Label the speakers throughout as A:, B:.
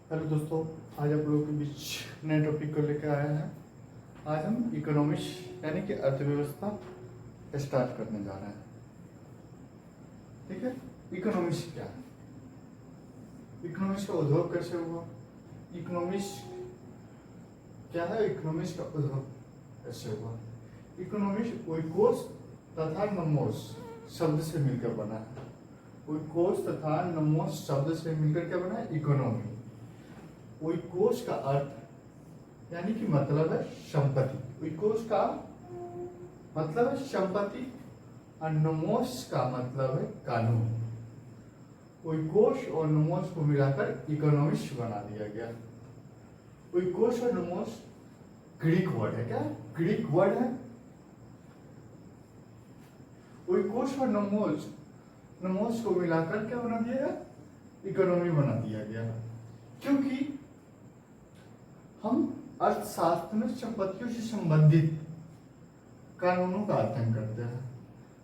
A: Hello दोस्तों, आज आप लोगों के बीच नए टॉपिक को लेकर आए हैं। आज हम इकोनॉमिक्स यानी कि अर्थव्यवस्था स्टार्ट करने जा रहे हैं। ठीक है, इकोनॉमिक्स क्या है, इकोनॉमिक्स का उद्भव कैसे हुआ, इकोनॉमिक्स क्या है, इकोनॉमिक्स का उद्भव कैसे हुआ। इकोनॉमिक्स ओइकोस तथा नमोस शब्द से मिलकर बना है। ओइकोस तथा नमोस शब्द से मिलकर क्या बना है, इकोनॉमी। ओइकोस का अर्थ यानी कि मतलब है संपत्ति, ओइकोस का मतलब है संपत्ति और नोमोस का मतलब है कानून। ओइकोस और नोमोस को मिलाकर इकोनॉमिक्स बना दिया गया। ओइकोस और नोमोस ग्रीक वर्ड है, क्या ग्रीक वर्ड है। ओइकोस और नोमोस नोमोस को मिलाकर क्या बना दिया गया, इकोनॉमी बना दिया गया। क्योंकि हम अर्थशास्त्र में संपत्तियों से संबंधित कानूनों का अध्ययन करते हैं।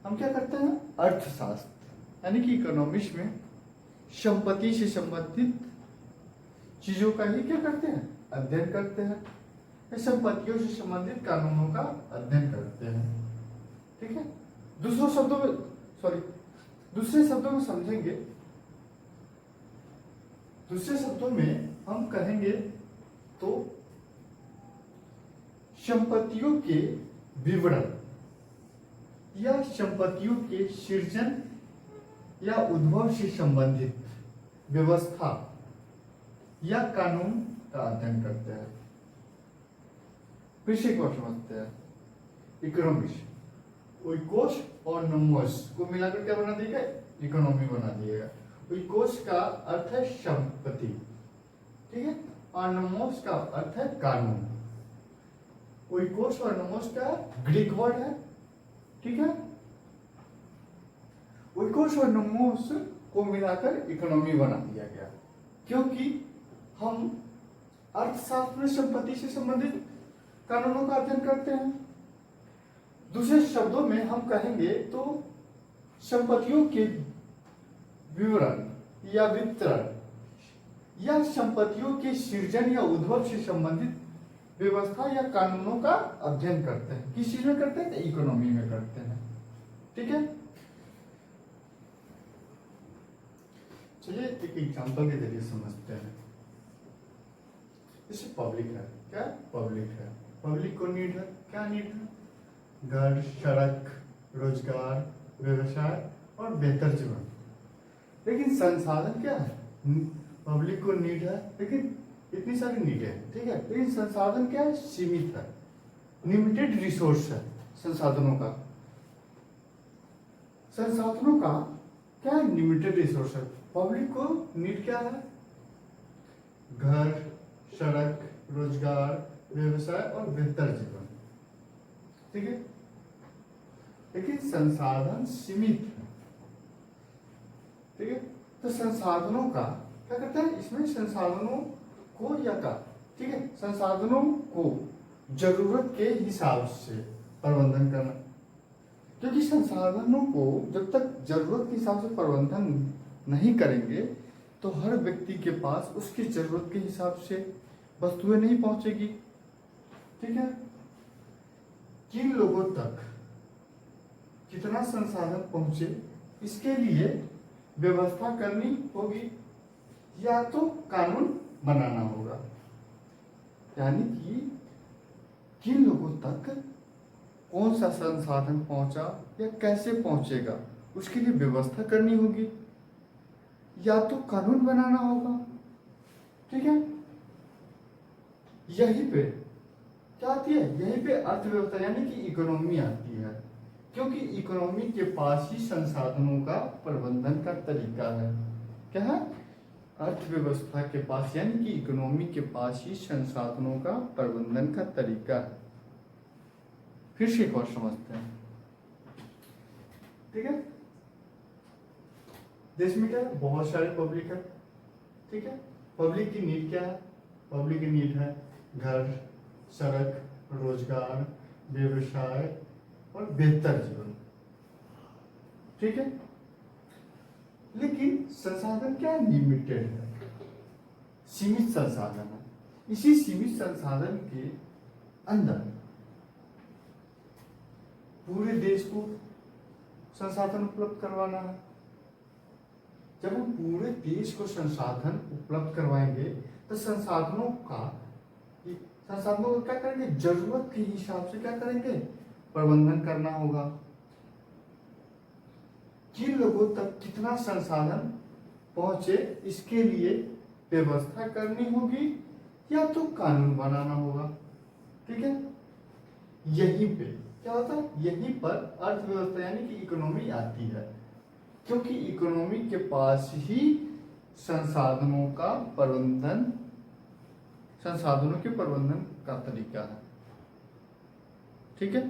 A: हम क्या करते हैं, अर्थशास्त्र यानी कि इकोनॉमिक्स में संपत्ति से संबंधित चीजों का ही क्या करते हैं, अध्ययन करते हैं। संपत्तियों से संबंधित कानूनों का अध्ययन करते हैं। ठीक है, दूसरे शब्दों में समझेंगे, दूसरे शब्दों में हम कहेंगे तो संपत्तियों के विवरण या संपत्तियों के सृजन या उद्भव से संबंधित व्यवस्था या कानून का अध्ययन करते हैं। फिर से एक बार समझते हैं, इकोनॉमिक्स ओइकोस और नोमोस को मिलाकर क्या बना दिया, इकोनॉमी बना दिएगा। ओइकोस का अर्थ है संपत्ति, ठीक है, और नोमोस का अर्थ है कानून। ओइकोस और नोमोस का ग्रीक वर्ड है, ठीक है। ओइकोस और नोमोस को मिलाकर इकोनॉमी बना दिया गया, क्योंकि हम अर्थशास्त्र में संपत्ति से संबंधित कानूनों का अध्ययन करते हैं। दूसरे शब्दों में हम कहेंगे तो संपत्तियों के विवरण या वितरण या संपत्तियों के सृजन या उद्भव से संबंधित व्यवस्था या कानूनों का अध्ययन करते हैं। किस चीज में करते हैं, इकोनॉमी में करते हैं। ठीक है, चलिए एक एग्जांपल के जरिए समझते हैं। जैसे पब्लिक है, क्या पब्लिक है, पब्लिक को नीड है, क्या नीड है, घर, सड़क, रोजगार, व्यवसाय और बेहतर जीवन। लेकिन संसाधन क्या है, पब्लिक को नीड है लेकिन इतनी सारी नीड है, ठीक है, लेकिन संसाधन क्या है, सीमित है, लिमिटेड रिसोर्स है संसाधनों का। संसाधनों का क्या है, लिमिटेड रिसोर्स है। पब्लिक को नीड क्या है, घर, सड़क, रोजगार, व्यवसाय और बेहतर जीवन, ठीक है, लेकिन संसाधन सीमित है। ठीक है, तो संसाधनों का क्या करते हैं, इसमें संसाधनों को या का, ठीक है, संसाधनों को जरूरत के हिसाब से प्रबंधन करना। क्योंकि संसाधनों को जब तक जरूरत के हिसाब से प्रबंधन नहीं करेंगे तो हर व्यक्ति के पास उसकी जरूरत के हिसाब से वस्तुएं नहीं पहुंचेगी। ठीक है, किन लोगों तक कितना संसाधन पहुंचे इसके लिए व्यवस्था करनी होगी या तो कानून बनाना होगा। यानी कि किन लोगों तक कौन सा संसाधन पहुंचा या कैसे पहुंचेगा उसके लिए व्यवस्था करनी होगी या तो कानून बनाना होगा। ठीक है, यहीं पे क्या आती है, यहीं पे अर्थव्यवस्था यानी कि इकोनॉमी आती है। क्योंकि इकोनॉमी के पास ही संसाधनों का प्रबंधन का तरीका है। क्या है, अर्थव्यवस्था के पास यानी कि इकोनॉमी के पास ही संसाधनों का प्रबंधन का तरीका है। फिर से एक और समझते हैं। ठीक है, देश में क्या है, बहुत सारे पब्लिक है। ठीक है, पब्लिक की नीड क्या है, पब्लिक की नीड है घर, सड़क, रोजगार, व्यवसाय और बेहतर जीवन। ठीक है, लेकिन संसाधन क्या लिमिटेड है, सीमित संसाधन है। इसी सीमित संसाधन के अंदर पूरे देश को संसाधन उपलब्ध करवाना है। जब हम पूरे देश को संसाधन उपलब्ध करवाएंगे तो संसाधनों का क्या करेंगे, जरूरत के हिसाब से क्या करेंगे, प्रबंधन करना होगा। किन लोगों तक कितना संसाधन पहुंचे इसके लिए व्यवस्था करनी होगी या तो कानून बनाना होगा। ठीक है, यहीं पे क्या होता है, यहीं पर अर्थव्यवस्था यानी कि इकोनॉमी आती है, क्योंकि इकोनॉमी के पास ही संसाधनों के प्रबंधन का तरीका है। ठीक है।